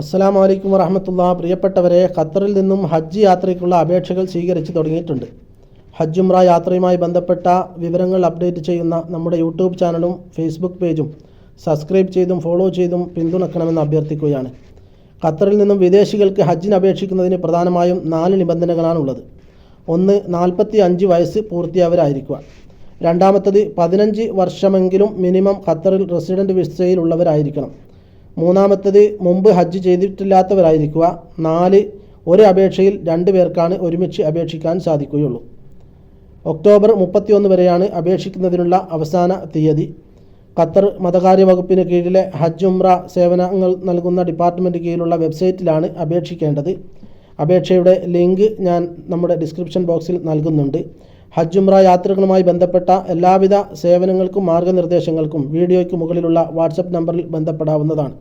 അസ്സലാമു അലൈക്കും വറഹ്മത്തുള്ളാഹി. പ്രിയപ്പെട്ടവരെ, ഖത്തറിൽ നിന്നും ഹജ്ജ് യാത്രയ്ക്കുള്ള അപേക്ഷകൾ സ്വീകരിച്ച് തുടങ്ങിയിട്ടുണ്ട്. ഹജ്ജ് ഉംറ യാത്രയുമായി ബന്ധപ്പെട്ട വിവരങ്ങൾ അപ്ഡേറ്റ് ചെയ്യുന്ന നമ്മുടെ യൂട്യൂബ് ചാനലും ഫേസ്ബുക്ക് പേജും സബ്സ്ക്രൈബ് ചെയ്തും ഫോളോ ചെയ്തും പിന്തുണക്കണമെന്ന് അഭ്യർത്ഥിക്കുകയാണ്. ഖത്തറിൽ നിന്നും വിദേശികൾക്ക് ഹജ്ജിന് അപേക്ഷിക്കുന്നതിന് പ്രധാനമായും 4 നിബന്ധനകളാണുള്ളത്. ഒന്ന്, 45 വയസ്സ് പൂർത്തിയായവരായിരിക്കുക. രണ്ടാമത്തത്, 15 വർഷമെങ്കിലും മിനിമം ഖത്തറിൽ റെസിഡൻറ്റ് വിസയിലുള്ളവരായിരിക്കണം. മൂന്നാമത്തത്, മുമ്പ് ഹജ്ജ് ചെയ്തിട്ടില്ലാത്തവരായിരിക്കുക. 4, ഒരു അപേക്ഷയിൽ 2 പേർക്കാണ് ഒരുമിച്ച് അപേക്ഷിക്കാൻ സാധിക്കുകയുള്ളൂ. ഒക്ടോബർ 31 വരെയാണ് അപേക്ഷിക്കുന്നതിനുള്ള അവസാന തീയതി. ഖത്തർ മതകാര്യ വകുപ്പിന് കീഴിലെ ഹജ്ജ് ഉംറ സേവനങ്ങൾ നൽകുന്ന ഡിപ്പാർട്ട്മെൻറ്റ് കീഴിലുള്ള വെബ്സൈറ്റിലാണ് അപേക്ഷിക്കേണ്ടത്. അപേക്ഷയുടെ ലിങ്ക് ഞാൻ നമ്മുടെ ഡിസ്ക്രിപ്ഷൻ ബോക്സിൽ നൽകുന്നുണ്ട്. ഹജ്ജ് ഉംറ യാത്രകളുമായി ബന്ധപ്പെട്ട എല്ലാവിധ സേവനങ്ങൾക്കും മാർഗനിർദ്ദേശങ്ങൾക്കും വീഡിയോയ്ക്ക് മുകളിലുള്ള വാട്സപ്പ് നമ്പറിൽ ബന്ധപ്പെടാവുന്നതാണ്.